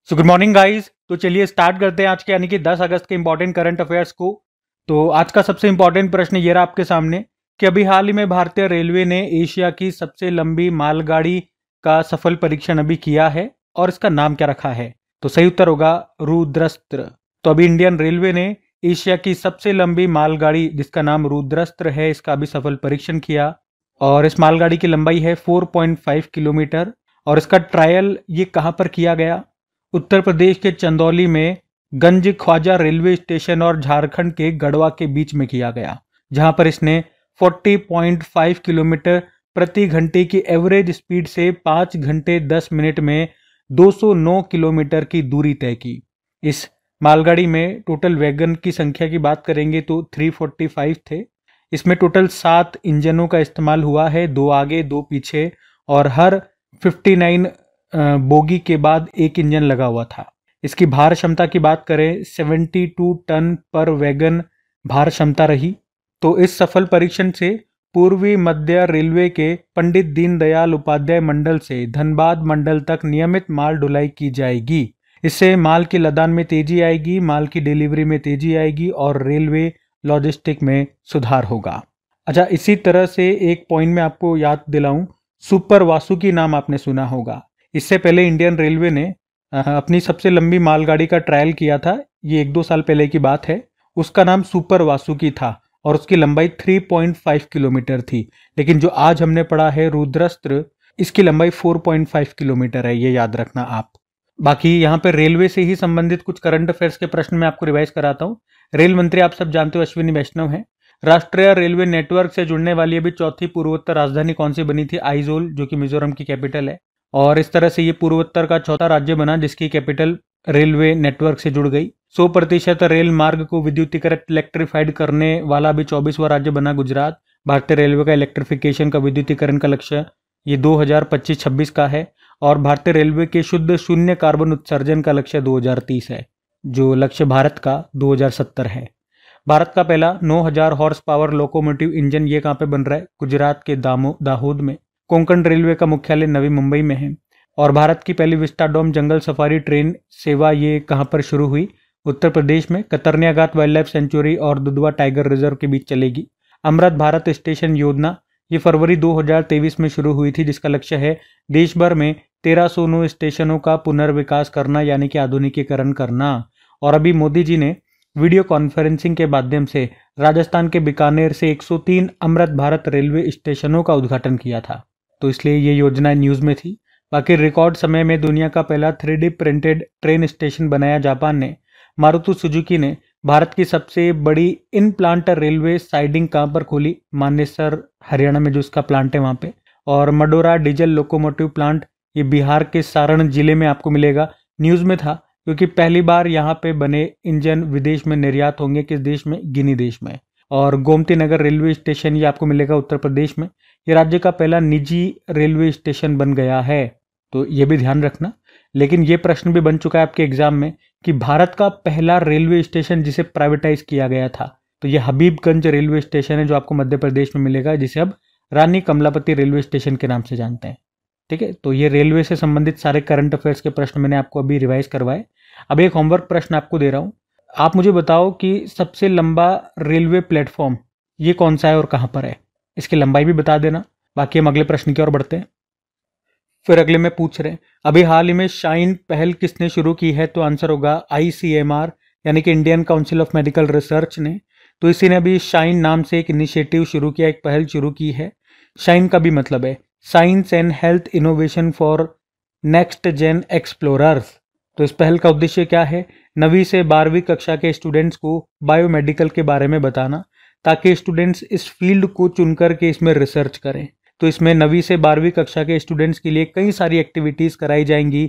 So good morning guys. तो चलिए start करते हैं आज के यानी कि 10 अगस्त के इंपॉर्टेंट करंट अफेयर्स को। तो आज का सबसे इंपॉर्टेंट प्रश्न ये रहा आपके सामने कि अभी हाल ही में भारतीय रेलवे ने एशिया की सबसे लंबी मालगाड़ी का सफल परीक्षण अभी किया है और इसका नाम क्या रखा है। तो सही उत्तर होगा रुद्रस्त्र। तो अभी इंडियन रेलवे ने एशिया की सबसे लंबी मालगाड़ी जिसका नाम रुद्रस्त्र है इसका अभी सफल परीक्षण किया और इस मालगाड़ी की लंबाई है 4.5 किलोमीटर। और इसका ट्रायल ये कहाँ पर किया गया? उत्तर प्रदेश के चंदौली में गंज ख्वाजा रेलवे स्टेशन और झारखंड के गढ़वा के बीच में किया गया, जहां पर इसने 40.5 किलोमीटर प्रति घंटे की एवरेज स्पीड से 5 घंटे 10 मिनट में 209 किलोमीटर की दूरी तय की। इस मालगाड़ी में टोटल वैगन की संख्या की बात करेंगे तो 345 थे। इसमें टोटल 7 इंजनों का इस्तेमाल हुआ है, 2 आगे 2 पीछे, और हर 59 बोगी के बाद एक इंजन लगा हुआ था। इसकी भार क्षमता की बात करें 72 टन पर वैगन भार क्षमता रही। तो इस सफल परीक्षण से पूर्वी मध्य रेलवे के पंडित दीनदयाल उपाध्याय मंडल से धनबाद मंडल तक नियमित माल ढुलाई की जाएगी। इससे माल की लदान में तेजी आएगी, माल की डिलीवरी में तेजी आएगी और रेलवे लॉजिस्टिक में सुधार होगा। अच्छा, इसी तरह से एक पॉइंट में आपको याद दिलाऊं, सुपर वासुकी नाम आपने सुना होगा। इससे पहले इंडियन रेलवे ने अपनी सबसे लंबी मालगाड़ी का ट्रायल किया था, ये 1-2 साल पहले की बात है। उसका नाम सुपर वासुकी था और उसकी लंबाई 3.5 किलोमीटर थी। लेकिन जो आज हमने पढ़ा है रुद्रस्त्र, इसकी लंबाई 4.5 किलोमीटर है, ये याद रखना आप। बाकी यहाँ पे रेलवे से ही संबंधित कुछ करंट अफेयर्स के प्रश्न मैं आपको रिवाइज कराता हूँ। रेल मंत्री आप सब जानते हो अश्विनी वैष्णव हैं। राष्ट्रीय रेलवे नेटवर्क से जुड़ने वाली अभी चौथी पूर्वोत्तर राजधानी कौन सी बनी थी? आइजोल, जो कि मिजोरम की कैपिटल है। और इस तरह से ये पूर्वोत्तर का चौथा राज्य बना जिसकी कैपिटल रेलवे नेटवर्क से जुड़ गई। 100% रेल मार्ग को विद्युतीकृत इलेक्ट्रीफाइड करने वाला भी 24वां राज्य बना गुजरात। भारतीय रेलवे का इलेक्ट्रिफिकेशन का विद्युतीकरण का लक्ष्य ये 2025-26 का है और भारतीय रेलवे के शुद्ध शून्य कार्बन उत्सर्जन का लक्ष्य 2030 है, जो लक्ष्य भारत का 2070 है। भारत का पहला 9000 हॉर्स पावर लोकोमोटिव इंजन ये कहाँ पे बन रहा है? गुजरात के दाहोद में। कोंकण रेलवे का मुख्यालय नवी मुंबई में है। और भारत की पहली विस्टाडोम जंगल सफारी ट्रेन सेवा ये कहां पर शुरू हुई? उत्तर प्रदेश में कतर्निया घाट वाइल्ड लाइफ सेंचुरी और दुधवा टाइगर रिजर्व के बीच चलेगी। अमृत भारत स्टेशन योजना ये फरवरी 2023 में शुरू हुई थी, जिसका लक्ष्य है देश भर में 1309 स्टेशनों का पुनर्विकास करना यानी कि आधुनिकीकरण करना। और अभी मोदी जी ने वीडियो कॉन्फ्रेंसिंग के माध्यम से राजस्थान के बीकानेर से 103 अमृत भारत रेलवे स्टेशनों का उद्घाटन किया था, तो इसलिए ये योजना न्यूज़ में थी। बाकी रिकॉर्ड समय में दुनिया का पहला 3D प्रिंटेड ट्रेन स्टेशन बनाया जापान ने। मारुति सुजुकी ने भारत की सबसे बड़ी इन प्लांट रेलवे साइडिंग कहाँ पर खोली? मानेसर हरियाणा में जो उसका प्लांट है वहाँ पे। और मडोरा डीजल लोकोमोटिव प्लांट ये बिहार के सारण जिले में आपको मिलेगा। न्यूज़ में था क्योंकि पहली बार यहाँ पे बने इंजन विदेश में निर्यात होंगे। किस देश में? गिनी देश में। और गोमती नगर रेलवे स्टेशन ये आपको मिलेगा उत्तर प्रदेश में। ये राज्य का पहला निजी रेलवे स्टेशन बन गया है, तो ये भी ध्यान रखना। लेकिन ये प्रश्न भी बन चुका है आपके एग्जाम में कि भारत का पहला रेलवे स्टेशन जिसे प्राइवेटाइज किया गया था, तो ये हबीबगंज रेलवे स्टेशन है जो आपको मध्य प्रदेश में मिलेगा, जिसे अब रानी कमलापति रेलवे स्टेशन के नाम से जानते हैं। ठीक है, तो ये रेलवे से संबंधित सारे करंट अफेयर्स के प्रश्न मैंने आपको अभी रिवाइज करवाए। अब एक होमवर्क प्रश्न आपको दे रहा हूँ, आप मुझे बताओ कि सबसे लंबा रेलवे प्लेटफॉर्म ये कौन सा है और कहाँ पर है? इसकी लंबाई भी बता देना। बाकी हम अगले प्रश्न की ओर बढ़ते हैं। फिर अगले में पूछ रहे हैं अभी हाल ही में शाइन पहल किसने शुरू की है? तो आंसर होगा ICMR यानी कि Indian council of medical research ने। तो इसी ने अभी शाइन नाम से एक इनिशिएटिव शुरू किया, एक पहल शुरू की है। शाइन का भी मतलब है science and health innovation for next gen explorers. तो इस पहल का उद्देश्य क्या है? 9वीं से 12वीं कक्षा के स्टूडेंट्स को बायोमेडिकल के बारे में बताना, ताकि स्टूडेंट्स इस फील्ड को चुनकर के इसमें रिसर्च करें। तो इसमें 9वीं से 12वीं कक्षा के स्टूडेंट्स के लिए कई सारी एक्टिविटीज़ कराई जाएंगी।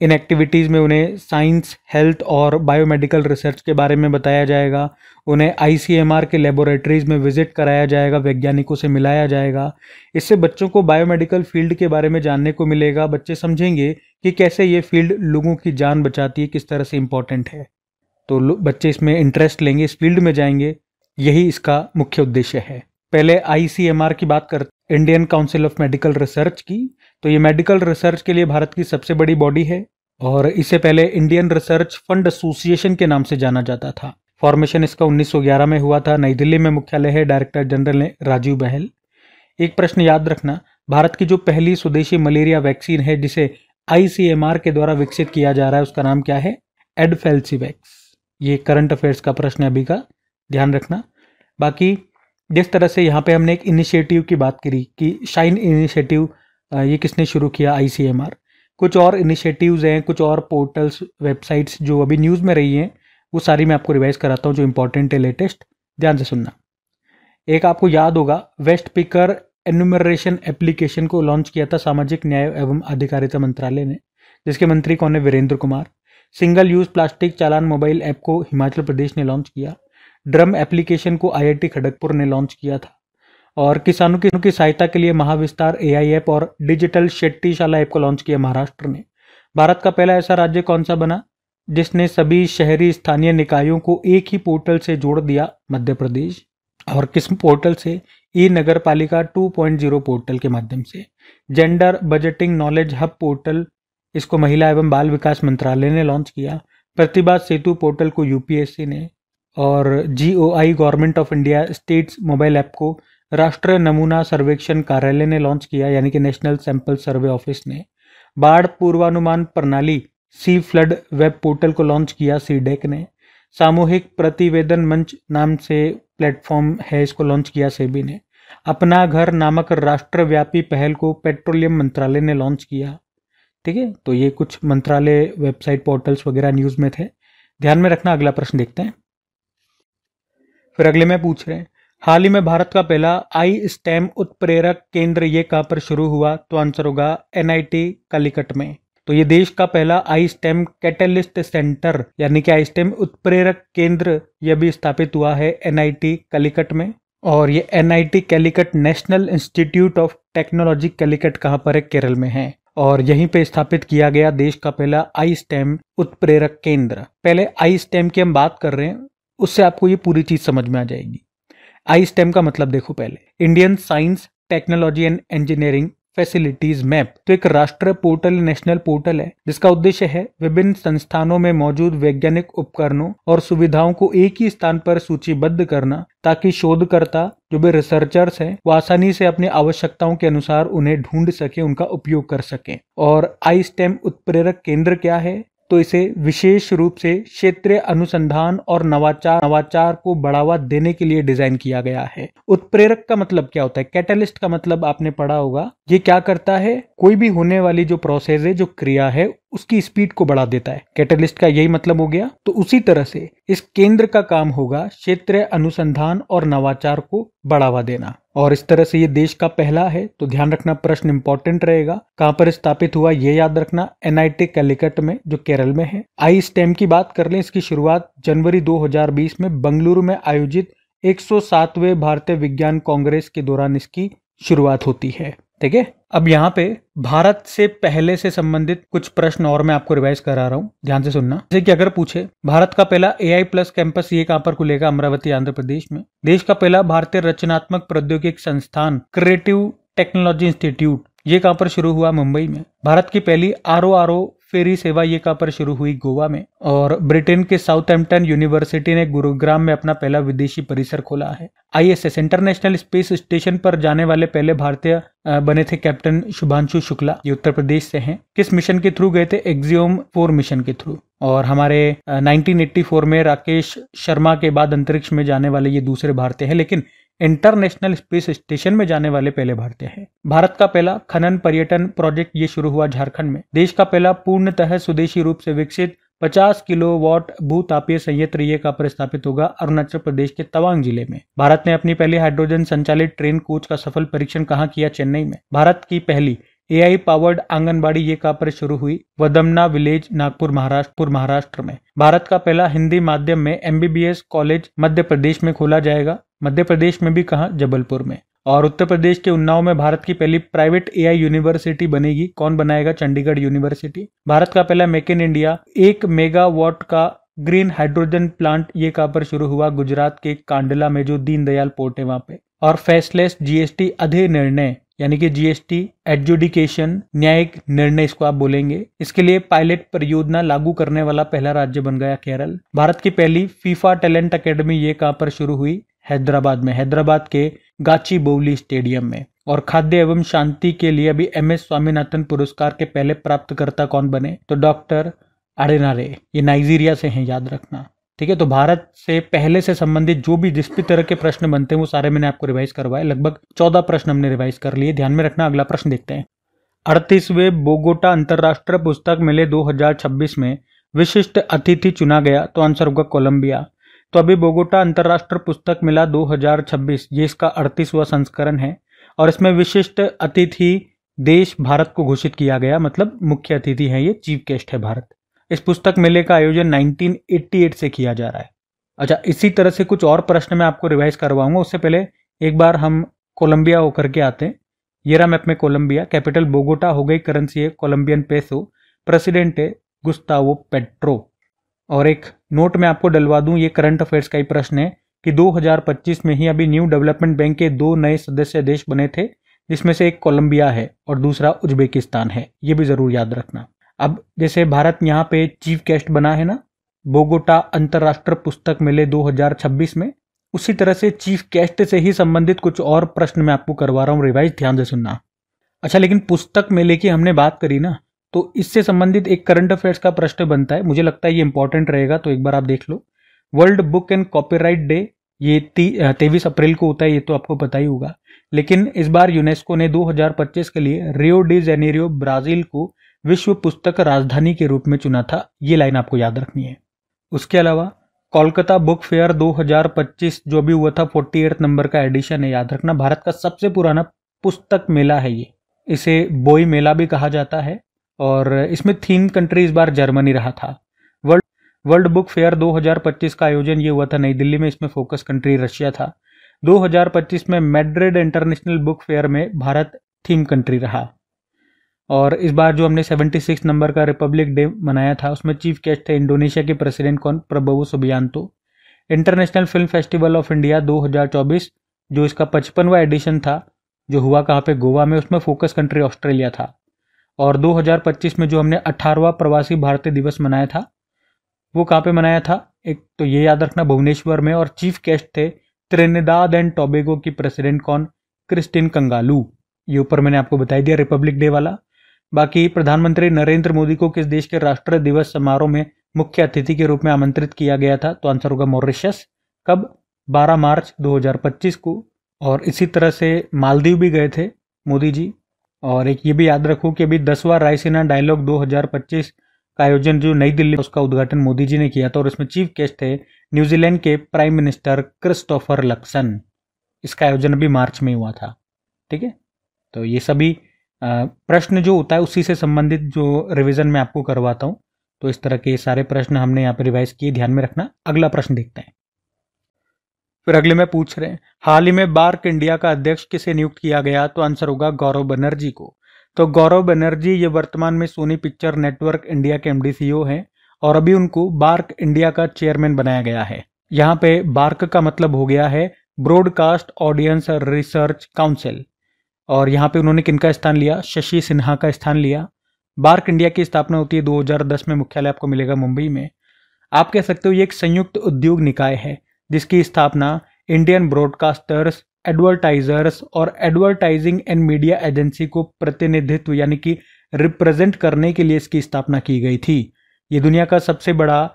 इन एक्टिविटीज़ में उन्हें साइंस, हेल्थ और बायोमेडिकल रिसर्च के बारे में बताया जाएगा। उन्हें ICMR के लेबोरेटरीज़ में विजिट कराया जाएगा, वैज्ञानिकों से मिलाया जाएगा। इससे बच्चों को बायोमेडिकल फील्ड के बारे में जानने को मिलेगा। बच्चे समझेंगे कि कैसे ये फील्ड लोगों की जान बचाती है, किस तरह से इम्पोर्टेंट है। तो बच्चे इसमें इंटरेस्ट लेंगे, इस फील्ड में जाएंगे। यही इसका मुख्य उद्देश्य है। पहले ICMR की बात करते Indian council of medical research की। तो ये मेडिकल रिसर्च के लिए भारत की सबसे बड़ी बॉडी है और इसे पहले इंडियन रिसर्च फंड एसोसिएशन के नाम से जाना जाता था। फॉर्मेशन इसका 1911 में हुआ था। नई दिल्ली में मुख्यालय है। डायरेक्टर जनरल ने राजीव बहल। एक प्रश्न याद रखना, भारत की जो पहली स्वदेशी मलेरिया वैक्सीन है जिसे ICMR के द्वारा विकसित किया जा रहा है उसका नाम क्या है? एडफेल्सिवैक्स। ये करंट अफेयर्स का प्रश्न है अभी का, ध्यान रखना। बाकी जिस तरह से यहाँ पे हमने एक इनिशिएटिव की बात करी कि शाइन इनिशिएटिव, ये किसने शुरू किया? ICMR। कुछ और इनिशिएटिव्स हैं, कुछ और पोर्टल्स, वेबसाइट्स जो अभी न्यूज़ में रही हैं, वो सारी मैं आपको रिवाइज कराता हूँ जो इंपॉर्टेंट है, लेटेस्ट। ध्यान से सुनना। एक आपको याद होगा, वेस्ट पिकर एनुमरेशन एप्लीकेशन को लॉन्च किया था सामाजिक न्याय एवं अधिकारिता मंत्रालय ने, जिसके मंत्री कौन है? Virendra Kumar. Single use plastic चालान मोबाइल ऐप को हिमाचल प्रदेश ने लॉन्च किया। ड्रम एप्लीकेशन को IIT खड़गपुर ने लॉन्च किया था। और किसानों की सहायता के लिए महाविस्तार AI ऐप और डिजिटल शेट्टीशाला ऐप को लॉन्च किया महाराष्ट्र ने। भारत का पहला ऐसा राज्य कौन सा बना जिसने सभी शहरी स्थानीय निकायों को एक ही पोर्टल से जोड़ दिया? मध्य प्रदेश। और किस पोर्टल से? ई नगर पालिका 2.0 पोर्टल के माध्यम से। Gender budgeting knowledge hub portal, इसको महिला एवं बाल विकास मंत्रालय ने लॉन्च किया। प्रतिभा सेतु पोर्टल को UPSC ने। और GOI government of India states mobile app को राष्ट्रीय नमूना सर्वेक्षण कार्यालय ने लॉन्च किया, यानी कि नेशनल सैंपल सर्वे ऑफिस ने। बाढ़ पूर्वानुमान प्रणाली सी फ्लड वेब पोर्टल को लॉन्च किया, CDEC ने। सामूहिक प्रतिवेदन मंच नाम से प्लेटफॉर्म है, इसको लॉन्च किया सेबी ने। अपना घर नामक राष्ट्रव्यापी पहल को पेट्रोलियम मंत्रालय ने लॉन्च किया। ठीक है, तो ये कुछ मंत्रालय वेबसाइट पोर्टल्स वगैरह न्यूज़ में थे, ध्यान में रखना। अगला प्रश्न देखते हैं। फिर अगले में पूछ रहे हैं, हाल ही में भारत का पहला iSTEM उत्प्रेरक केंद्र ये कहाँ पर शुरू हुआ? तो आंसर होगा NIT कलिकट में। तो ये देश का पहला iSTEM कैटलिस्ट सेंटर यानी कि iSTEM उत्प्रेरक केंद्र यह भी स्थापित हुआ है NIT कलिकट में। और ये NIT Calicut national institute of technology Calicut कहाँ पर है? केरल में है। और यहीं पे स्थापित किया गया देश का पहला iSTEM उत्प्रेरक केंद्र। पहले iSTEM की हम बात कर रहे हैं, उससे आपको ये पूरी चीज समझ में आ जाएगी। iSTEM का मतलब देखो, पहले Indian science technology and engineering facilities map. तो एक राष्ट्रीय पोर्टल, नेशनल पोर्टल है जिसका उद्देश्य है विभिन्न संस्थानों में मौजूद वैज्ञानिक उपकरणों और सुविधाओं को एक ही स्थान पर सूचीबद्ध करना, ताकि शोधकर्ता जो भी रिसर्चर्स हैं वो आसानी से अपनी आवश्यकताओं के अनुसार उन्हें ढूंढ सके, उनका उपयोग कर सके। और iSTEM उत्प्रेरक केंद्र क्या है? तो इसे विशेष रूप से क्षेत्रीय अनुसंधान और नवाचार को बढ़ावा देने के लिए डिजाइन किया गया है। उत्प्रेरक का मतलब क्या होता है? कैटलिस्ट का मतलब आपने पढ़ा होगा, ये क्या करता है? कोई भी होने वाली जो प्रोसेस है, जो क्रिया है, उसकी स्पीड को बढ़ा देता है। कैटलिस्ट का यही मतलब हो गया। तो उसी तरह से इस केंद्र का काम होगा क्षेत्रीय अनुसंधान और नवाचार को बढ़ावा देना। और इस तरह से ये देश का पहला है। तो ध्यान रखना, प्रश्न इंपॉर्टेंट रहेगा। कहां पर स्थापित हुआ ये याद रखना, NIT कैलिकट में जो केरल में है। iSTEM की बात कर लें, इसकी शुरुआत जनवरी 2020 में बंगलुरु में आयोजित 107वें भारतीय विज्ञान कांग्रेस के दौरान इसकी शुरुआत होती है। ठीक है, अब यहाँ पे भारत से पहले से संबंधित कुछ प्रश्न और मैं आपको रिवाइज करा रहा हूँ, ध्यान से सुनना। जैसे कि अगर पूछे भारत का पहला AI+ कैंपस ये कहाँ पर खुलेगा? अमरावती, आंध्र प्रदेश में। देश का पहला भारतीय रचनात्मक प्रौद्योगिकी संस्थान क्रिएटिव टेक्नोलॉजी इंस्टीट्यूट ये कहाँ पर शुरू हुआ? मुंबई में। भारत की पहली RO फेरी सेवा ये कहाँ पर शुरू हुई? गोवा में। और ब्रिटेन के साउथहैम्पटन यूनिवर्सिटी ने गुरुग्राम में अपना पहला विदेशी परिसर खोला है। ISS इंटरनेशनल स्पेस स्टेशन पर जाने वाले पहले भारतीय बने थे कैप्टन शुभांशु शुक्ला, ये उत्तर प्रदेश से हैं। किस मिशन के थ्रू गए थे? एक्सियोम 4 मिशन के थ्रू। और हमारे 1984 में राकेश शर्मा के बाद अंतरिक्ष में जाने वाले ये दूसरे भारतीय हैं, लेकिन इंटरनेशनल स्पेस स्टेशन में जाने वाले पहले भारतीय हैं। भारत का पहला खनन पर्यटन प्रोजेक्ट ये शुरू हुआ झारखंड में। देश का पहला पूर्णतः स्वदेशी रूप से विकसित 50 किलोवाट भूतापीय संयंत्र ये कहाँ पर स्थापित होगा? अरुणाचल प्रदेश के तवांग जिले में। भारत ने अपनी पहली हाइड्रोजन संचालित ट्रेन कोच का सफल परीक्षण कहाँ किया? चेन्नई में। भारत की पहली AI पावर्ड आंगनबाड़ी ये कहाँ पर शुरू हुई? वदमना विलेज, नागपुर महाराष्ट्र में। भारत का पहला हिंदी माध्यम में MBBS कॉलेज मध्य प्रदेश में खोला जाएगा। मध्य प्रदेश में भी कहाँ? जबलपुर में। और उत्तर प्रदेश के उन्नाव में भारत की पहली प्राइवेट AI यूनिवर्सिटी बनेगी। कौन बनाएगा? चंडीगढ़ यूनिवर्सिटी। भारत का पहला मेक इन इंडिया 1 मेगावाट का ग्रीन हाइड्रोजन प्लांट ये कहाँ पर शुरू हुआ? गुजरात के कांडला में, जो दीनदयाल पोर्ट है वहां पे। और फेसलेस जीएसटी अधिनिर्णय यानी कि जीएसटी एडजुडिकेशन न्यायिक निर्णय इसको आप बोलेंगे। इसके लिए पायलट परियोजना लागू करने वाला पहला राज्य बन गया केरल। भारत की पहली फीफा टैलेंट अकेडमी ये कहां पर शुरू हुई? हैदराबाद में, हैदराबाद के गाचीबोवली स्टेडियम में। और खाद्य एवं शांति के लिए अभी MS स्वामीनाथन पुरस्कार के पहले प्राप्तकर्ता कौन बने? तो डॉक्टर आडेनारे, ये नाइजीरिया से हैं, याद रखना। ठीक है, तो भारत से पहले से संबंधित जो भी जिस भी तरह के प्रश्न बनते हैं वो सारे मैंने आपको रिवाइज करवाए। लगभग 14 प्रश्न हमने रिवाइज कर लिए, ध्यान में रखना। अगला प्रश्न देखते हैं। 38वें बोगोटा अंतर्राष्ट्रीय पुस्तक मेले 2026 में विशिष्ट अतिथि चुना गया, तो आंसर होगा कोलंबिया। तो अभी बोगोटा अंतर्राष्ट्रीय पुस्तक मेला 2026 ये इसका 38वां संस्करण है और इसमें विशिष्ट अतिथि देश भारत को घोषित किया गया, मतलब मुख्य अतिथि है ये, चीफ गेस्ट है भारत। इस पुस्तक मेले का आयोजन 1988 से किया जा रहा है। अच्छा, इसी तरह से कुछ और प्रश्न मैं आपको रिवाइज करवाऊंगा, उससे पहले एक बार हम कोलंबिया होकर के आते हैं। ये रहा मैप में कोलंबिया, कैपिटल बोगोटा हो गई, करेंसी है कोलंबियन पेसो, प्रेसिडेंट है गुस्तावो पेट्रो। और एक नोट मैं आपको डलवा दूं, ये करंट अफेयर्स का ही प्रश्न है कि 2025 में ही अभी न्यू डेवलपमेंट बैंक के 2 नए सदस्य देश बने थे, जिसमें से एक कोलंबिया है और दूसरा उज्बेकिस्तान है, ये भी जरूर याद रखना। अब जैसे भारत यहाँ पे चीफ गेस्ट बना है ना बोगोटा अंतर्राष्ट्रीय पुस्तक मेले 2026 में, उसी तरह से चीफ गेस्ट से ही संबंधित कुछ और प्रश्न मैं आपको करवा रहा हूँ, रिवाइज ध्यान से सुनना। अच्छा, लेकिन पुस्तक मेले की हमने बात करी ना, तो इससे संबंधित एक करंट अफेयर्स का प्रश्न बनता है, मुझे लगता है ये इंपॉर्टेंट रहेगा, तो एक बार आप देख लो। World book and copyright day ये 23 अप्रैल को होता है, ये तो आपको पता ही होगा। लेकिन इस बार यूनेस्को ने 2025 के लिए रियो डी जेनेरियो ब्राजील को विश्व पुस्तक राजधानी के रूप में चुना था, ये लाइन आपको याद रखनी है। उसके अलावा कोलकाता बुक फेयर 2025 जो भी हुआ था, 48 नंबर का एडिशन है, याद रखना। भारत का सबसे पुराना पुस्तक मेला है ये, इसे बोई मेला भी कहा जाता है और इसमें थीम कंट्री इस बार जर्मनी रहा था। वर्ल्ड बुक फेयर 2025 का आयोजन ये हुआ था नई दिल्ली में, इसमें फोकस कंट्री रशिया था। 2025 में मैड्रिड इंटरनेशनल बुक फेयर में भारत थीम कंट्री रहा। और इस बार जो हमने 76 नंबर का रिपब्लिक डे मनाया था, उसमें चीफ गेस्ट थे इंडोनेशिया के प्रेसिडेंट कौन? Prabowo Subianto. International film festival of India 2024 जो इसका 55वां एडिशन था, जो हुआ कहाँ पे? गोवा में, उसमें फोकस कंट्री ऑस्ट्रेलिया था। और 2025 में जो हमने 18वां प्रवासी भारतीय दिवस मनाया था, वो कहाँ पे मनाया था? एक तो ये याद रखना, भुवनेश्वर में, और चीफ गेस्ट थे त्रिनिदाद एंड टोबैगो की प्रेसिडेंट कौन? क्रिस्टिन कंगालू। ये ऊपर मैंने आपको बता दिया रिपब्लिक डे वाला। बाकी प्रधानमंत्री नरेंद्र मोदी को किस देश के राष्ट्रीय दिवस समारोह में मुख्य अतिथि के रूप में आमंत्रित किया गया था? तो आंसर होगा मॉरिशस। कब? 12 मार्च 2025 को। और इसी तरह से मालदीव भी गए थे मोदी जी। और एक ये भी याद रखो कि अभी 10वां रायसीना डायलॉग 2025 का आयोजन जो नई दिल्ली, उसका उद्घाटन मोदी जी ने किया था और इसमें चीफ गेस्ट थे न्यूजीलैंड के प्राइम मिनिस्टर क्रिस्टोफर लक्सन। इसका आयोजन अभी मार्च में हुआ था। ठीक है, तो ये सभी प्रश्न जो होता है उसी से संबंधित जो रिवीजन मैं आपको करवाता हूं, तो इस तरह के सारे प्रश्न हमने यहाँ पे रिवाइज किए, ध्यान में रखना। अगला प्रश्न देखते हैं। फिर अगले में पूछ रहे हैं, हाल ही में बार्क इंडिया का अध्यक्ष किसे नियुक्त किया गया? तो आंसर होगा गौरव बनर्जी को। तो गौरव बनर्जी ये वर्तमान में सोनी पिक्चर नेटवर्क इंडिया के MD CEO हैं और अभी उनको बार्क इंडिया का चेयरमैन बनाया गया है। यहाँ पे बार्क का मतलब हो गया है ब्रॉडकास्ट ऑडियंस रिसर्च काउंसिल, और यहाँ पे उन्होंने किनका स्थान लिया? शशि सिन्हा का स्थान लिया। बार्क इंडिया की स्थापना होती है 2010 में, मुख्यालय आपको मिलेगा मुंबई में। आप कह सकते हो ये एक संयुक्त उद्योग निकाय है जिसकी स्थापना इंडियन ब्रॉडकास्टर्स, एडवर्टाइजर्स और एडवर्टाइजिंग एंड मीडिया एजेंसी को प्रतिनिधित्व यानी कि रिप्रेजेंट करने के लिए इसकी स्थापना की गई थी। ये दुनिया का सबसे बड़ा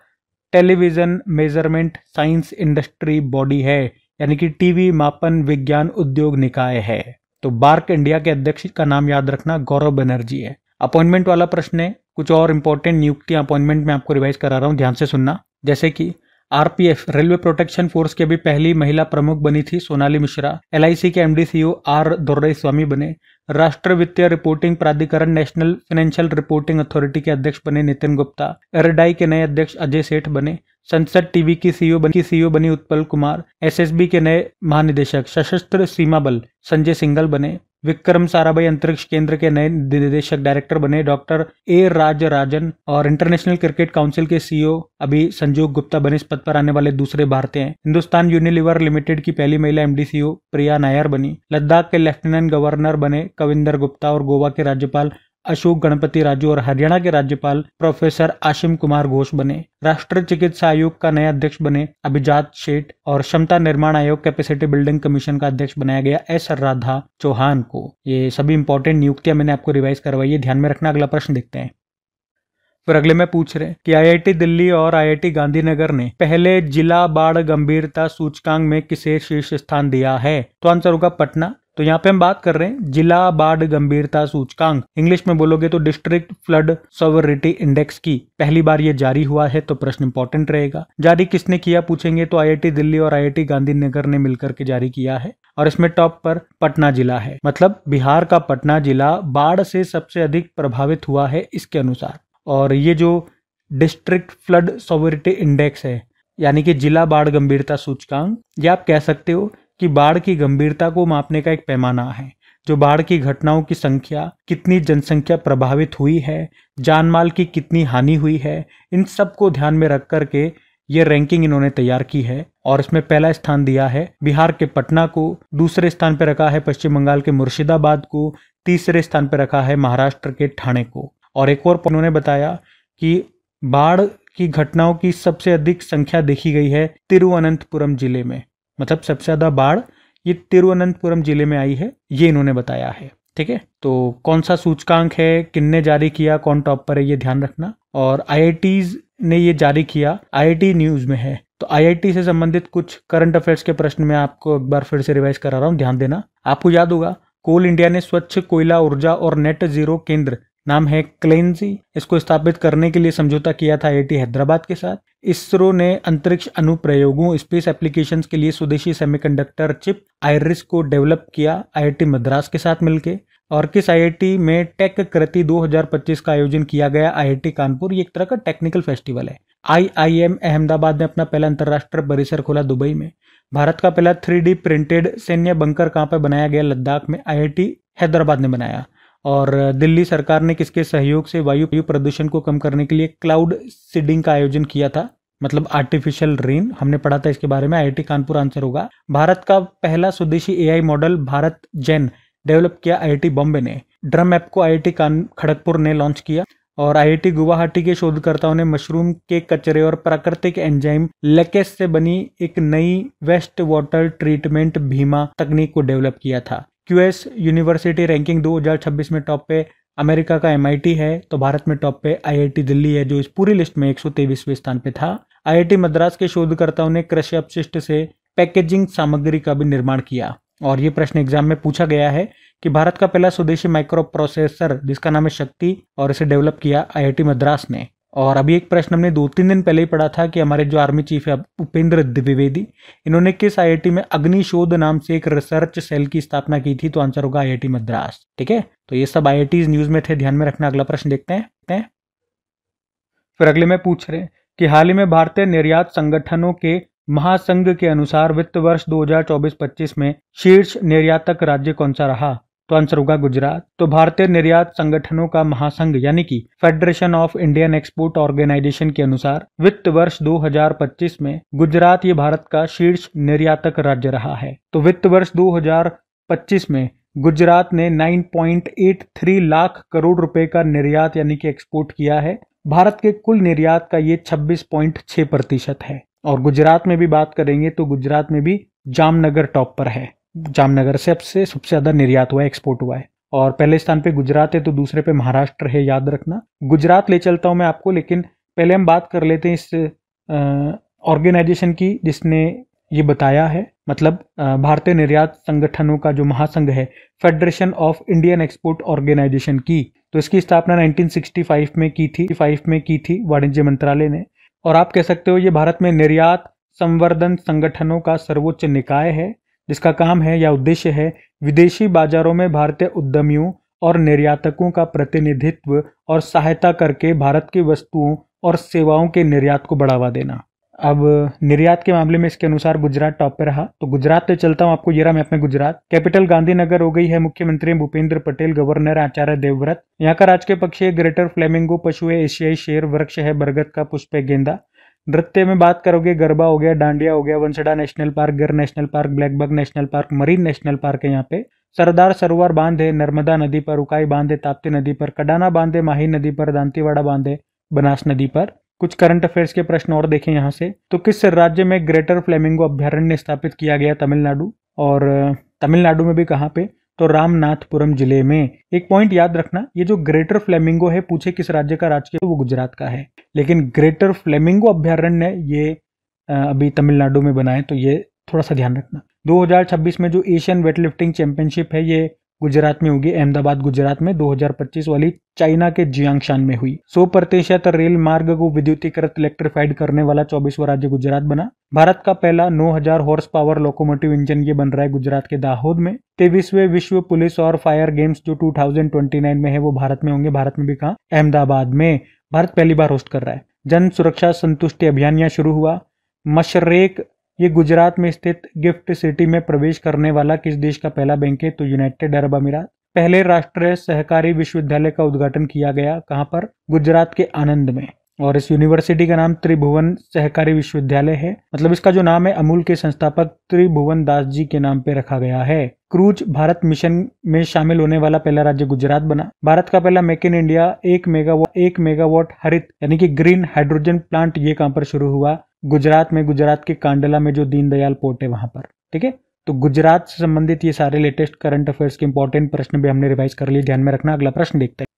television measurement science industry body है, यानी कि टीवी मापन विज्ञान उद्योग निकाय है। तो बार्क इंडिया के अध्यक्ष का नाम याद रखना गौरव बनर्जी है। अपॉइंटमेंट वाला प्रश्न है, कुछ और इंपॉर्टेंट नियुक्तियां अपॉइंटमेंट में आपको रिवाइज करा रहा हूं, ध्यान से सुनना। जैसे कि RPF रेलवे प्रोटेक्शन फोर्स के भी पहली महिला प्रमुख बनी थी सोनाली मिश्रा। LIC के MD CEO R दोर्रेस्वामी बने। राष्ट्रीय वित्तीय रिपोर्टिंग प्राधिकरण नेशनल फाइनेंशियल रिपोर्टिंग अथॉरिटी के अध्यक्ष बने नितिन गुप्ता। एरडाई के नए अध्यक्ष अजय सेठ बने। संसद टीवी की CEO बनी उत्पल कुमार। SSB के नए महानिदेशक सशस्त्र सीमा बल संजय सिंघल बने। विक्रम साराभाई अंतरिक्ष केंद्र के नए निदेशक डायरेक्टर बने। डॉक्टर ए राजराजन और इंटरनेशनल क्रिकेट काउंसिल के सीईओ अभी संजोग गुप्ता बने। इस पद पर आने वाले दूसरे भारतीय हैं। हिंदुस्तान यूनिलीवर लिमिटेड की पहली महिला एमडी सीईओ प्रिया नायर बनी। लद्दाख के लेफ्टिनेंट गवर्नर बने कविंदर गुप्ता और गोवा के राज्यपाल अशोक गणपति राजू और हरियाणा के राज्यपाल प्रोफेसर आशिम कुमार घोष बने। राष्ट्रीय चिकित्सा आयोग का नया अध्यक्ष बने अभिजात शेठ और क्षमता निर्माण आयोग कैपेसिटी बिल्डिंग कमीशन का अध्यक्ष बनाया गया एस राधा चौहान को। ये सभी इंपॉर्टेंट नियुक्तियां मैंने आपको रिवाइज करवाई है, ध्यान में रखना। अगला प्रश्न देखते हैं। फिर अगले में पूछ रहे कि आईआईटी दिल्ली और आईआईटी गांधीनगर ने पहले जिला बाढ़ गंभीरता सूचकांक में किसे शीर्ष स्थान दिया है? तो आंसर होगा पटना। तो यहाँ पे हम बात कर रहे हैं जिला बाढ़ गंभीरता सूचकांक, इंग्लिश में बोलोगे तो डिस्ट्रिक्ट फ्लड सॉवरिटी इंडेक्स की। पहली बार ये जारी हुआ है, तो प्रश्न इंपॉर्टेंट रहेगा। जारी किसने किया पूछेंगे तो आईआईटी दिल्ली और आईआईटी गांधीनगर ने मिलकर के जारी किया है और इसमें टॉप पर पटना जिला है। मतलब बिहार का पटना जिला बाढ़ से सबसे अधिक प्रभावित हुआ है इसके अनुसार। और ये जो डिस्ट्रिक्ट फ्लड सॉवरिटी इंडेक्स है यानी कि जिला बाढ़ गंभीरता सूचकांक, ये आप कह सकते हो कि बाढ़ की गंभीरता को मापने का एक पैमाना है। जो बाढ़ की घटनाओं की संख्या, कितनी जनसंख्या प्रभावित हुई है, जानमाल की कितनी हानि हुई है, इन सब को ध्यान में रख करके ये रैंकिंग इन्होंने तैयार की है। और इसमें पहला स्थान दिया है बिहार के पटना को, दूसरे स्थान पर रखा है पश्चिम बंगाल के मुर्शिदाबाद को, तीसरे स्थान पर रखा है महाराष्ट्र के ठाणे को। और एक और उन्होंने बताया कि बाढ़ की घटनाओं की सबसे अधिक संख्या देखी गई है तिरुवनंतपुरम जिले में। मतलब सबसे ज्यादा बाढ़ ये तिरुवनंतपुरम जिले में आई है, ये इन्होंने बताया है। ठीक है, तो कौन सा सूचकांक है, किसने जारी किया, कौन टॉप पर है, ये ध्यान रखना। और आईआईटीज ने ये जारी किया, आईआईटी न्यूज में है। तो आईआईटी से संबंधित कुछ करंट अफेयर्स के प्रश्न मैं आपको एक बार फिर से रिवाइज करा रहा हूँ, ध्यान देना। आपको याद होगा कोल इंडिया ने स्वच्छ कोयला ऊर्जा और नेट जीरो केंद्र, नाम है क्लेंजी, इसको स्थापित करने के लिए समझौता किया था आईआईटी हैदराबाद के साथ। इसरो ने अंतरिक्ष अनुप्रयोगों स्पेस एप्लीकेशंस के लिए स्वदेशी सेमीकंडक्टर चिप आइरिस को डेवलप किया आईआईटी मद्रास के साथ मिलके। और किस आईआईटी में टेक कृति 2025 का आयोजन किया गया? आईआईटी कानपुर। ये एक तरह का टेक्निकल फेस्टिवल है। आईआईएम अहमदाबाद ने अपना पहला अंतरराष्ट्रीय परिसर खोला दुबई में। भारत का पहला 3D प्रिंटेड सैन्य बंकर कहाँ पर बनाया गया? लद्दाख में, आईआईटी हैदराबाद ने बनाया। और दिल्ली सरकार ने किसके सहयोग से वायु प्रदूषण को कम करने के लिए क्लाउड सीडिंग का आयोजन किया था? मतलब आर्टिफिशियल रेन, हमने पढ़ा था इसके बारे में। आईआईटी कानपुर आंसर होगा। भारत का पहला स्वदेशी एआई मॉडल भारत जेन डेवलप किया आईआईटी बॉम्बे ने। ड्रम ऐप को आईआईटी खड़गपुर ने लॉन्च किया। और आईआईटी गुवाहाटी के शोधकर्ताओं ने मशरूम के कचरे और प्राकृतिक एंजाइम लेकेस से बनी एक नई वेस्ट वाटर ट्रीटमेंट भीमा तकनीक को डेवलप किया था। क्यूएस यूनिवर्सिटी रैंकिंग 2026 में टॉप पे अमेरिका का एमआईटी है, तो भारत में टॉप पे आईआईटी दिल्ली है जो इस पूरी लिस्ट में 123वें स्थान पे था। आईआईटी मद्रास के शोधकर्ताओं ने कृषि अपशिष्ट से पैकेजिंग सामग्री का भी निर्माण किया। और ये प्रश्न एग्जाम में पूछा गया है कि भारत का पहला स्वदेशी माइक्रो प्रोसेसर जिसका नाम है शक्ति, और इसे डेवलप किया आईआईटी मद्रास ने। और अभी एक प्रश्न हमने 2-3 दिन पहले ही पढ़ा था कि हमारे जो आर्मी चीफ है उपेंद्र द्विवेदी, इन्होंने किस आईआईटी में अग्निशोध नाम से एक रिसर्च सेल की स्थापना की थी? तो आंसर होगा आईआईटी मद्रास। ठीक है, तो ये सब आईआईटीज न्यूज में थे, ध्यान में रखना। अगला प्रश्न देखते हैं। फिर अगले में पूछ रहे कि हाल ही में भारतीय निर्यात संगठनों के महासंघ के अनुसार वित्त वर्ष 2024-25 में शीर्ष निर्यातक राज्य कौन सा रहा? तो आंसर होगा गुजरात। तो भारतीय निर्यात संगठनों का महासंघ यानी कि federation of Indian export organisation के अनुसार वित्त वर्ष 2025 में गुजरात ये भारत का शीर्ष निर्यातक राज्य रहा है। तो वित्त वर्ष 2025 में गुजरात ने 9.83 लाख करोड़ रुपए का निर्यात यानी कि एक्सपोर्ट किया है। भारत के कुल निर्यात का ये 26.6% है। और गुजरात में भी बात करेंगे तो गुजरात में भी जामनगर टॉप पर है। जामनगर से सबसे ज्यादा निर्यात हुआ है, एक्सपोर्ट हुआ है। और पहले स्थान पे गुजरात है तो दूसरे पे महाराष्ट्र है, याद रखना। गुजरात ले चलता हूं मैं आपको, लेकिन पहले हम बात कर लेते हैं इस ऑर्गेनाइजेशन की जिसने ये बताया है। मतलब भारतीय निर्यात संगठनों का जो महासंघ है federation of Indian export organisation की, तो इसकी स्थापना 1965 में की थी वाणिज्य मंत्रालय ने। और आप कह सकते हो ये भारत में निर्यात संवर्धन संगठनों का सर्वोच्च निकाय है जिसका काम है या उद्देश्य है विदेशी बाजारों में भारतीय उद्यमियों और निर्यातकों का प्रतिनिधित्व और सहायता करके भारत की वस्तुओं और सेवाओं के निर्यात को बढ़ावा देना। अब निर्यात के मामले में इसके अनुसार गुजरात टॉप पे रहा। तो गुजरात से चलता हूँ, आपको ये रहा मैप में गुजरात। कैपिटल गांधीनगर हो गई है, मुख्यमंत्री भूपेंद्र पटेल, गवर्नर आचार्य देवव्रत। यहाँ का राजकीय पक्षी है ग्रेटर फ्लेमिंगो, पशु है एशियाई शेर, वृक्ष है बरगद का, पुष्प है गेंदा। नृत्य में बात करोगे गरबा हो गया, डांडिया हो गया, वंसडा नेशनल पार्क, गिर national park, blackbuck national park, marine national park है यहाँ पे। सरदार सरोवर बांध है नर्मदा नदी पर, उकाई बांध है ताप्ती नदी पर, कडाना बांध है माही नदी पर, दांतीवाड़ा बांध है बनास नदी पर। कुछ करंट अफेयर्स के प्रश्न और देखें यहाँ से। तो किस राज्य में ग्रेटर फ्लेमिंगो अभ्यारण्य स्थापित किया गया? तमिलनाडु। और तमिलनाडु में भी कहाँ पे? तो रामनाथपुरम जिले में। एक पॉइंट याद रखना, ये जो ग्रेटर फ्लेमिंगो है, पूछे किस राज्य का राजकीय, वो गुजरात का है, लेकिन ग्रेटर फ्लेमिंगो अभ्यारण्य ये अभी तमिलनाडु में बना है, तो ये थोड़ा सा ध्यान रखना। 2026 में जो एशियन वेटलिफ्टिंग चैंपियनशिप है ये गुजरात में होगी, अहमदाबाद गुजरात में। 2025 वाली चाइना के जियांगशान में हुई। 100% रेल मार्ग को विद्युतीकृत इलेक्ट्रिफाइड करने वाला 24वां राज्य गुजरात बना। भारत का पहला 9000 हॉर्स पावर लोकोमोटिव इंजन ये बन रहा है गुजरात के दाहोद में। 23वें विश्व पुलिस और फायर गेम्स जो 2029 में है वो भारत में होंगे। भारत में भी कहा? अहमदाबाद में। भारत पहली बार होस्ट कर रहा है। जन सुरक्षा संतुष्टि अभियान यहाँ शुरू हुआ। मशरेक ये गुजरात में स्थित गिफ्ट सिटी में प्रवेश करने वाला किस देश का पहला बैंक है? तो यूनाइटेड अरब अमीरात। पहले राष्ट्रीय सहकारी विश्वविद्यालय का उद्घाटन किया गया कहां पर? गुजरात के आनंद में। और इस यूनिवर्सिटी का नाम त्रिभुवन सहकारी विश्वविद्यालय है। मतलब इसका जो नाम है अमूल के संस्थापक त्रिभुवन दास जी के नाम पे रखा गया है। क्रूज भारत मिशन में शामिल होने वाला पहला राज्य गुजरात बना। भारत का पहला मेक इन इंडिया 1 मेगावाट हरित यानी कि ग्रीन हाइड्रोजन प्लांट ये कहां पर शुरू हुआ? गुजरात में। गुजरात के कांडला में जो दीनदयाल पोर्ट है वहां पर। ठीक है, तो गुजरात से संबंधित ये सारे लेटेस्ट करंट अफेयर्स के इंपॉर्टेंट प्रश्न भी हमने रिवाइज कर लिए, ध्यान में रखना। अगला प्रश्न देखते हैं।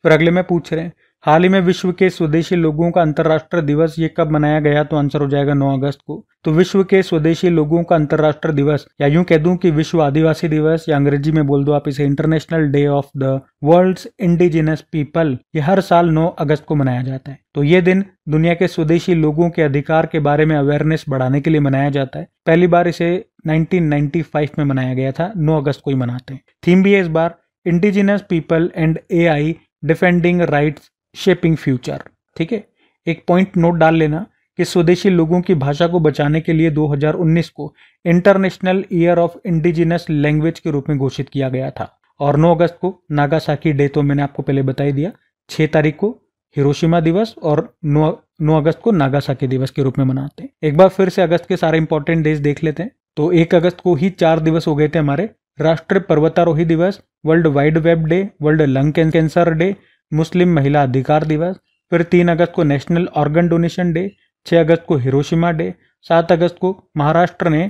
फिर अगले में पूछ रहे हैं, हाल ही में विश्व के स्वदेशी लोगों का अंतर्राष्ट्रीय दिवस ये कब मनाया गया? तो आंसर हो जाएगा 9 अगस्त को। तो विश्व के स्वदेशी लोगों का अंतर्राष्ट्रीय दिवस, या यूं कह दूं कि विश्व आदिवासी दिवस, या अंग्रेजी में बोल दो आप इसे international day of the world's indigenous people, ये हर साल 9 अगस्त को मनाया जाता है। तो ये दिन दुनिया के स्वदेशी लोगों के अधिकार के बारे में अवेयरनेस बढ़ाने के लिए मनाया जाता है। पहली बार इसे 1995 में मनाया गया था, 9 अगस्त को ही मनाते हैं। थीम भी है इस बार indigenous people and AI defending rights shaping future. ठीक है, एक पॉइंट नोट डाल लेना कि स्वदेशी लोगों की भाषा को बचाने के लिए 2019 को international year of indigenous language के रूप में घोषित किया गया था। और 9 अगस्त को नागासाकी डे तो मैंने आपको पहले बता ही दिया। 6 तारीख को हिरोशिमा दिवस और 9 अगस्त को नागासाकी दिवस के रूप में मनाते हैं। एक बार फिर से अगस्त के सारे इंपॉर्टेंट डेज देख लेते हैं। तो 1 अगस्त को ही 4 दिवस हो गए थे हमारे। राष्ट्रीय पर्वतारोही दिवस, world wide web day, world lung cancer day, Muslim महिला अधिकार दिवस। फिर 3 अगस्त को नेशनल ऑर्गन डोनेशन डे, 6 अगस्त को हिरोशिमा डे, 7 अगस्त को महाराष्ट्र ने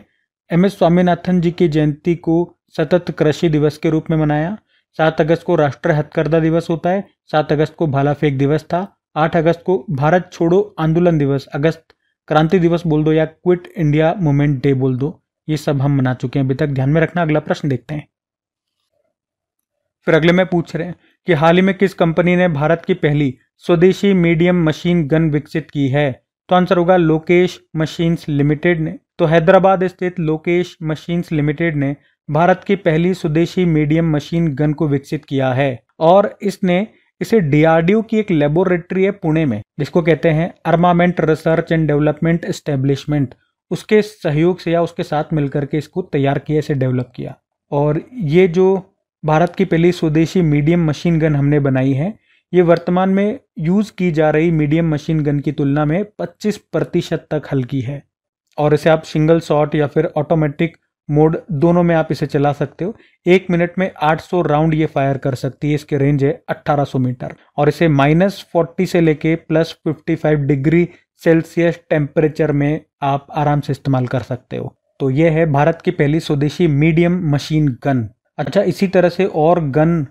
MS स्वामीनाथन जी की जयंती को सतत कृषि दिवस के रूप में मनाया। 7 अगस्त को राष्ट्रीय हथकरघा दिवस होता है। 7 अगस्त को भाला फेंक दिवस था। 8 अगस्त को भारत छोड़ो आंदोलन दिवस, अगस्त क्रांति दिवस बोल दो या क्विट इंडिया मूवमेंट डे बोल दो, ये सब हम मना चुके हैं अभी तक, ध्यान में रखना। अगला प्रश्न देखते हैं। फिर अगले में पूछ रहे हैं कि हाल ही में किस कंपनी ने भारत की पहली स्वदेशी मीडियम मशीन गन विकसित की है? तो आंसर होगा लोकेश मशीन्स लिमिटेड ने। तो हैदराबाद स्थित लोकेश मशीन्स लिमिटेड ने भारत की पहली स्वदेशी मीडियम मशीन गन को विकसित किया है। और इसे DRDO की एक लेबोरेटरी है पुणे में, जिसको कहते हैं armament research and development establishment, उसके सहयोग से या उसके साथ मिलकर के इसको तैयार किया, इसे डेवलप किया। और ये जो भारत की पहली स्वदेशी मीडियम मशीन गन हमने बनाई है, ये वर्तमान में यूज की जा रही मीडियम मशीन गन की तुलना में 25% तक हल्की है। और इसे आप सिंगल शॉट या फिर ऑटोमेटिक मोड दोनों में आप इसे चला सकते हो। 1 मिनट में 800 राउंड ये फायर कर सकती है। इसके रेंज है 1800 मीटर और इसे -40 से लेके +55 डिग्री सेल्सियस टेम्परेचर में आप आराम से इस्तेमाल कर सकते हो। तो ये है भारत की पहली स्वदेशी मीडियम मशीन गन। अच्छा, इसी तरह से और गन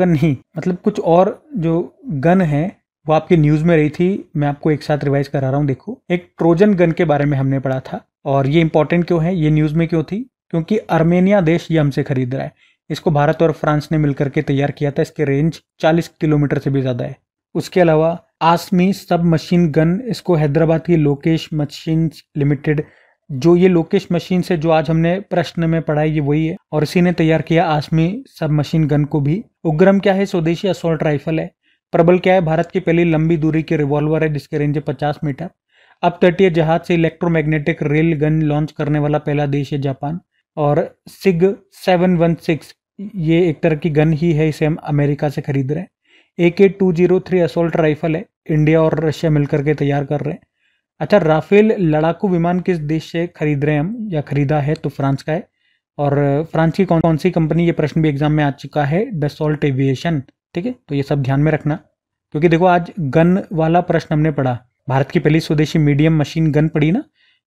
नहीं, मतलब कुछ और जो गन है वो आपकी न्यूज में रही थी, मैं आपको एक साथ रिवाइज करा रहा हूँ। देखो, एक ट्रोजन गन के बारे में हमने पढ़ा था और ये इंपॉर्टेंट क्यों है, ये न्यूज में क्यों थी? क्योंकि आर्मेनिया देश ये हमसे खरीद रहा है। इसको भारत और फ्रांस ने मिलकर के तैयार किया था। इसके रेंज 40 किलोमीटर से भी ज्यादा है। उसके अलावा आसमी सब मशीन गन, इसको हैदराबाद की लोकेश मशीन लिमिटेड, जो ये लोकेश मशीन से जो आज हमने प्रश्न में पढ़ा है ये वही है और इसी ने तैयार किया आसमी सब मशीन गन को भी। उग्रम क्या है? स्वदेशी असॉल्ट राइफल है। प्रबल क्या है? भारत की पहली लंबी दूरी की रिवॉल्वर है जिसके रेंज है 50 मीटर। अब तटीय जहाज से इलेक्ट्रोमैग्नेटिक रेल गन लॉन्च करने वाला पहला देश है जापान। और सिग 716 ये एक तरह की गन ही है, इसे हम अमेरिका से खरीद रहे हैं। AK-203 असोल्ट राइफल है, इंडिया और रशिया मिलकर के तैयार कर रहे हैं। अच्छा, राफेल लड़ाकू विमान किस देश से खरीद रहे हैं हम या खरीदा है, तो फ्रांस का है। और फ्रांस की कौन सी कंपनी, ये प्रश्न भी एग्जाम में आ चुका है, डसॉल्ट एविएशन। ठीक है, तो ये सब ध्यान में रखना, क्योंकि देखो आज गन वाला प्रश्न हमने पढ़ा, भारत की पहली स्वदेशी मीडियम मशीन गन पढ़ी ना,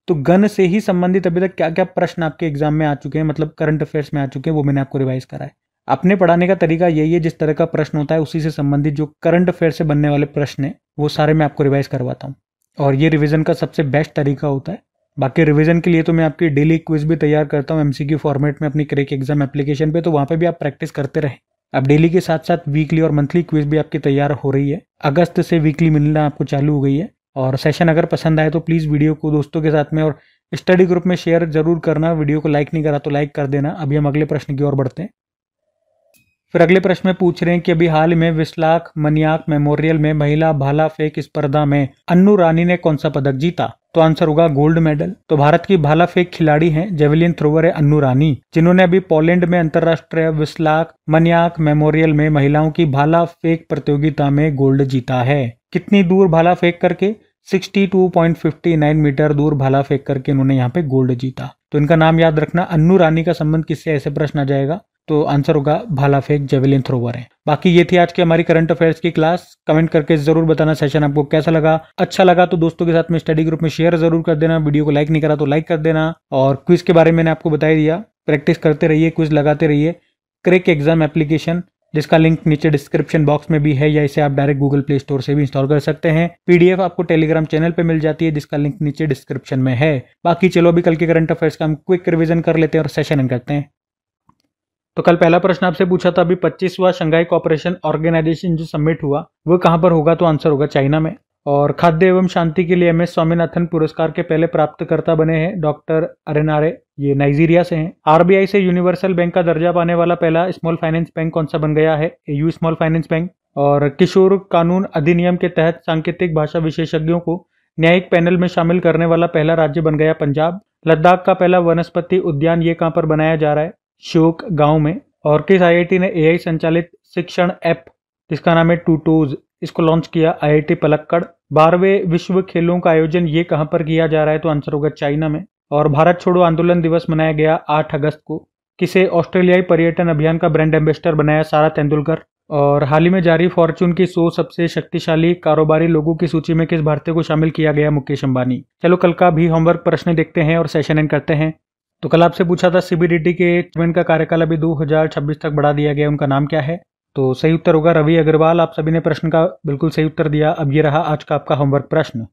तो गन से ही संबंधित अभी तक क्या क्या प्रश्न आपके एग्जाम में आ चुके हैं, मतलब करंट अफेयर्स में आ चुके हैं, वो मैंने आपको रिवाइज करा है। अपने पढ़ाने का तरीका यही है, जिस तरह का प्रश्न होता है उसी से संबंधित जो करंट अफेयर से बनने वाले प्रश्न है वो सारे मैं आपको रिवाइज करवाता हूँ, और ये रिवीजन का सबसे बेस्ट तरीका होता है। बाकी रिवीजन के लिए तो मैं आपकी डेली क्विज भी तैयार करता हूँ MCQ फॉर्मेट में अपनी क्रैक एग्जाम एप्लीकेशन पे, तो वहाँ पे भी आप प्रैक्टिस करते रहें। अब डेली के साथ साथ वीकली और मंथली क्विज भी आपकी तैयार हो रही है, अगस्त से वीकली मिलना आपको चालू हो गई है। और सेशन अगर पसंद आए तो प्लीज़ वीडियो को दोस्तों के साथ में और स्टडी ग्रुप में शेयर जरूर करना। वीडियो को लाइक नहीं करा तो लाइक कर देना। अभी हम अगले प्रश्न की ओर बढ़ते हैं। फिर अगले प्रश्न में पूछ रहे हैं कि अभी हाल में विस्लाक मनियाक मेमोरियल में महिला भाला फेंक स्पर्धा में अन्नू रानी ने कौन सा पदक जीता, तो आंसर होगा गोल्ड मेडल। तो भारत की भाला फेंक खिलाड़ी हैं, जेवलिन थ्रोवर है अन्नू रानी, जिन्होंने अभी पोलैंड में अंतरराष्ट्रीय विस्लाक मनियाक मेमोरियल में महिलाओं की भाला फेंक प्रतियोगिता में गोल्ड जीता है। कितनी दूर भाला फेंक करके, 62.59 मीटर दूर भाला फेंक करके इन्होंने यहाँ पे गोल्ड जीता। तो इनका नाम याद रखना, अन्नू रानी का संबंध किससे, ऐसे प्रश्न आ जाएगा, तो आंसर होगा भाला फेंक जेवलिन थ्रोवर है। बाकी ये थी आज की हमारी करंट अफेयर्स की क्लास। कमेंट करके जरूर बताना सेशन आपको कैसा लगा। अच्छा लगा तो दोस्तों के साथ में स्टडी ग्रुप में शेयर जरूर कर देना। वीडियो को लाइक नहीं करा तो लाइक कर देना। और क्विज के बारे में मैंने आपको बता दिया, प्रैक्टिस करते रहिए, क्विज लगाते रहिए। क्रैक एग्जाम एप्लीकेशन जिसका लिंक नीचे डिस्क्रिप्शन बॉक्स में भी है, या इसे आप डायरेक्ट गूगल प्ले स्टोर से भी इंस्टॉल कर सकते हैं। PDF आपको टेलीग्राम चैनल पे मिल जाती है, जिसका लिंक नीचे डिस्क्रिप्शन में है। बाकी चलो अभी कल के करंट अफेयर्स का हम क्विक रिवीजन कर लेते हैं और सेशन करते हैं। तो कल पहला प्रश्न आपसे पूछा था, अभी 25वां शंघाई कोऑपरेशन ऑर्गेनाइजेशन जो समिट हुआ वो कहां पर होगा, तो आंसर होगा चाइना में। और खाद्य एवं शांति के लिए MS स्वामीनाथन पुरस्कार के पहले प्राप्तकर्ता बने हैं डॉक्टर अरेनारे, ये नाइजीरिया से हैं। RBI से यूनिवर्सल बैंक का दर्जा पाने वाला पहला स्मॉल फाइनेंस बैंक कौन सा बन गया है, AU स्मॉल फाइनेंस बैंक। और किशोर कानून अधिनियम के तहत सांकेतिक भाषा विशेषज्ञों को न्यायिक पैनल में शामिल करने वाला पहला राज्य बन गया पंजाब। लद्दाख का पहला वनस्पति उद्यान ये कहां पर बनाया जा रहा है, श्योक गांव में। और किस IIT ने AI संचालित शिक्षण ऐप जिसका नाम है टूटोज, इसको लॉन्च किया, IIT पलक्कड़। 12वें विश्व खेलों का आयोजन ये कहां पर किया जा रहा है, तो आंसर होगा चाइना में। और भारत छोड़ो आंदोलन दिवस मनाया गया 8 अगस्त को। किसे ऑस्ट्रेलियाई पर्यटन अभियान का ब्रांड एम्बेसडर बनाया, सारा तेंदुलकर। और हाल ही में जारी फॉर्चून की 100 सबसे शक्तिशाली कारोबारी लोगों की सूची में किस भारतीय को शामिल किया गया, मुकेश अंबानी। चलो कल का भी होमवर्क प्रश्न देखते हैं और सेशन एंड करते हैं। तो कल आपसे पूछा था CBDT के चेयरमैन का कार्यकाल अभी 2026 तक बढ़ा दिया गया, उनका नाम क्या है, तो सही उत्तर होगा रवि अग्रवाल। आप सभी ने प्रश्न का बिल्कुल सही उत्तर दिया। अब ये रहा आज का आपका होमवर्क प्रश्न।